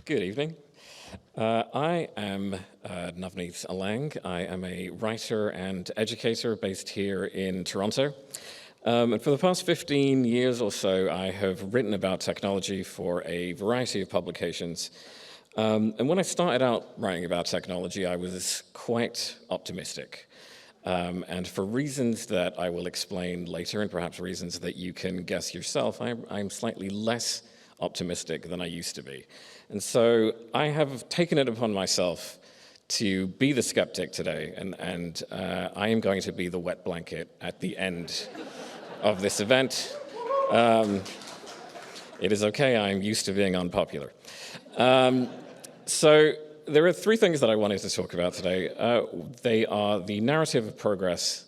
Good evening. I am Navneet Alang. I am a writer and educator based here in Toronto. And for the past 15 years or so, I have written about technology for a variety of publications. And when I started out writing about technology, I was quite optimistic. And for reasons that I will explain later, and perhaps reasons that you can guess yourself, I'm slightly less optimistic than I used to be. And so I have taken it upon myself to be the skeptic today, and I am going to be the wet blanket at the end of this event. It is okay, I'm used to being unpopular. So there are three things that I wanted to talk about today. They are the narrative of progress,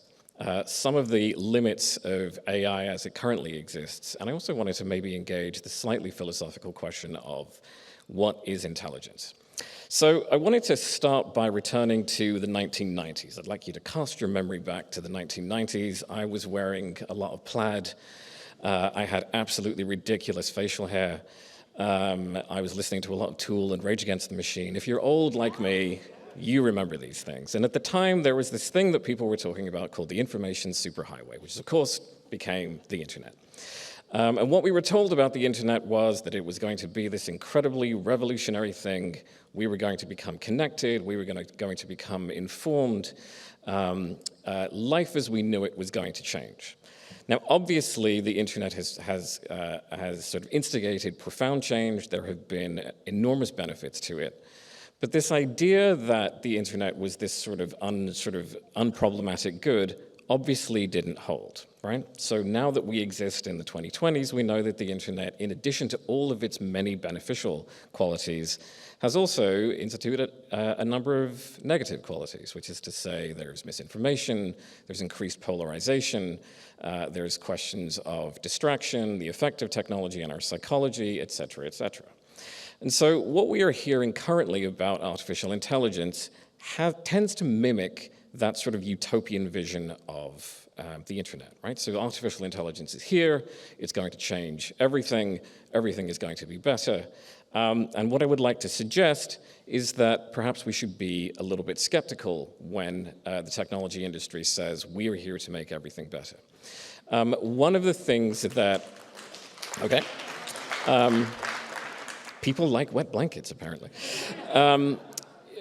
some of the limits of AI as it currently exists, and I also wanted to maybe engage the slightly philosophical question of what is intelligence? So I wanted to start by returning to the 1990s. I'd like you to cast your memory back to the 1990s. I was wearing a lot of plaid. I had absolutely ridiculous facial hair. I was listening to a lot of Tool and Rage Against the Machine. If you're old like me, you remember these things. And at the time, there was this thing that people were talking about called the information superhighway, which of course became the internet. And what we were told about the internet was that it was going to be this incredibly revolutionary thing. We were going to become connected. We were going to become informed. Life as we knew it was going to change. Now, obviously, the internet has sort of instigated profound change. There have been enormous benefits to it. But this idea that the internet was this sort of unproblematic good obviously didn't hold, right? So now that we exist in the 2020s, we know that the internet, in addition to all of its many beneficial qualities, has also instituted a number of negative qualities, which is to say there's misinformation, there's increased polarization, there's questions of distraction, the effect of technology on our psychology, et cetera, et cetera. And so what we are hearing currently about artificial intelligence tends to mimic that sort of utopian vision of the internet, right? So artificial intelligence is here, it's going to change everything, everything is going to be better. And what I would like to suggest is that perhaps we should be a little bit skeptical when the technology industry says we are here to make everything better. One of the things that, okay, people like wet blankets apparently.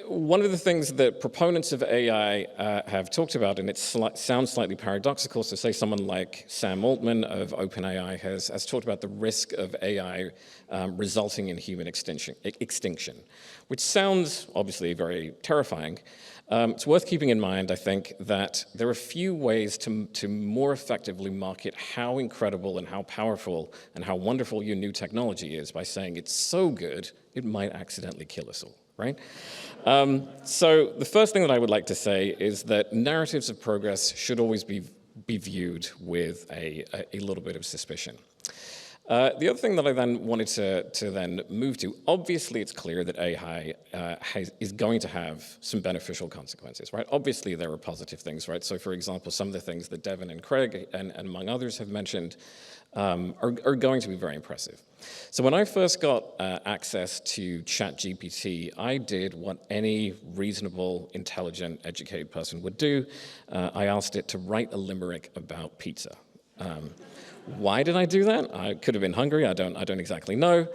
One of the things that proponents of AI have talked about, and it sounds slightly paradoxical, so say someone like Sam Altman of OpenAI has talked about the risk of AI resulting in human extinction, which sounds obviously very terrifying. It's worth keeping in mind, I think, that there are few ways to more effectively market how incredible and how powerful and how wonderful your new technology is by saying it's so good, it might accidentally kill us all. Right? So the first thing that I would like to say is that narratives of progress should always be viewed with a little bit of suspicion. The other thing that I then wanted to then move to, obviously it's clear that AI is going to have some beneficial consequences, right? Obviously there are positive things, right? So for example, some of the things that Devin and Craig and among others have mentioned are going to be very impressive. So when I first got access to ChatGPT, I did what any reasonable, intelligent, educated person would do. I asked it to write a limerick about pizza. Why did I do that? I could have been hungry, I don't exactly know.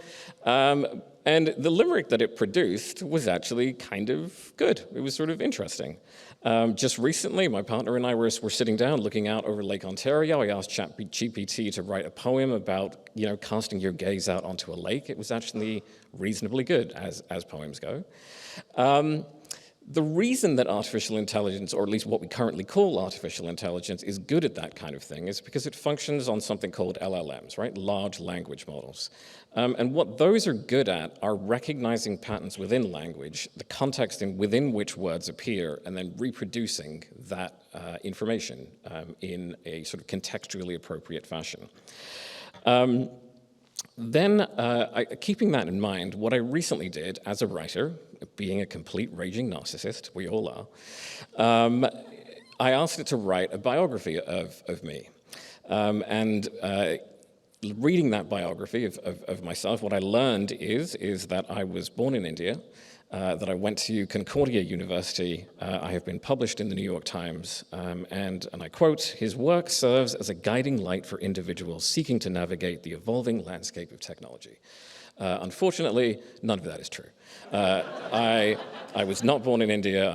And the limerick that it produced was actually kind of good. It was sort of interesting. Just recently, my partner and I were sitting down looking out over Lake Ontario. I asked ChatGPT to write a poem about, casting your gaze out onto a lake. It was actually reasonably good, as poems go. The reason that artificial intelligence, or at least what we currently call artificial intelligence, is good at that kind of thing is because it functions on something called LLMs, right? Large language models. And what those are good at are recognizing patterns within language, the context within which words appear, and then reproducing that information in a sort of contextually appropriate fashion. Then, keeping that in mind, what I recently did as a writer, being a complete raging narcissist, we all are, I asked it to write a biography of me. reading that biography of myself, what I learned is that I was born in India, that I went to Concordia University. I have been published in the New York Times, and I quote, "His work serves as a guiding light for individuals seeking to navigate the evolving landscape of technology." Unfortunately, none of that is true. I was not born in India.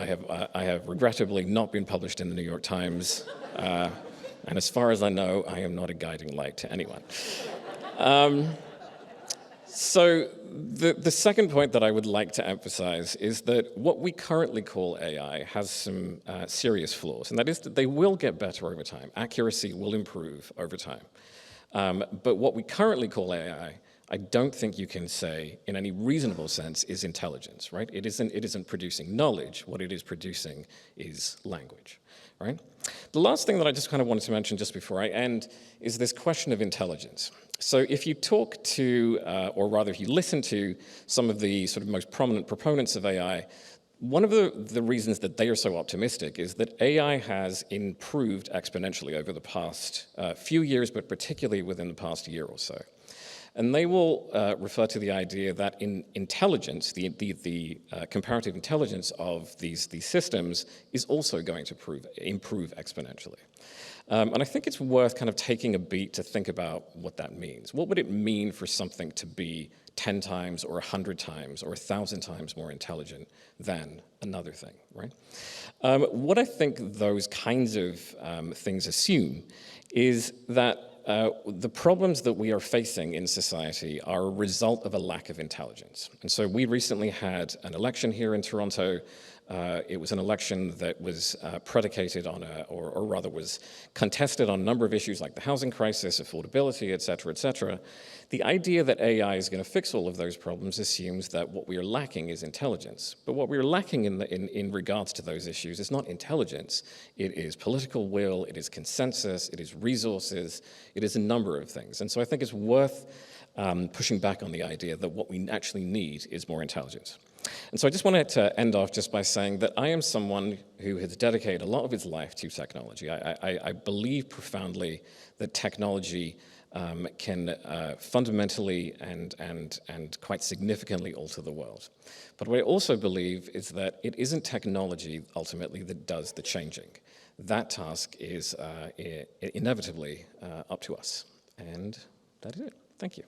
I have regrettably not been published in the New York Times. And as far as I know, I am not a guiding light to anyone. So the second point that I would like to emphasize is that what we currently call AI has some serious flaws, and that is that they will get better over time. Accuracy will improve over time. But what we currently call AI, I don't think you can say, in any reasonable sense, is intelligence, right? It isn't producing knowledge. What it is producing is language, right? The last thing that I just kind of wanted to mention just before I end is this question of intelligence. So if you talk to, or rather if you listen to some of the sort of most prominent proponents of AI, one of the reasons that they are so optimistic is that AI has improved exponentially over the past few years, but particularly within the past year or so. And they will refer to the idea that in intelligence, the comparative intelligence of these systems is also going to improve exponentially. And I think it's worth kind of taking a beat to think about what that means. What would it mean for something to be 10 times or 100 times or 1,000 times more intelligent than another thing, right? What I think those kinds of things assume is that the problems that we are facing in society are a result of a lack of intelligence. And so we recently had an election here in Toronto. It was an election that was predicated on, or rather was contested on a number of issues like the housing crisis, affordability, et cetera, et cetera. The idea that AI is going to fix all of those problems assumes that what we are lacking is intelligence. But what we are lacking in regards to those issues is not intelligence. It is political will, it is consensus, it is resources, it is a number of things. And so I think it's worth pushing back on the idea that what we actually need is more intelligence. And so I just wanted to end off just by saying that I am someone who has dedicated a lot of his life to technology. I believe profoundly that technology can fundamentally and quite significantly alter the world. But what I also believe is that it isn't technology ultimately that does the changing. That task is inevitably up to us. And that is it. Thank you.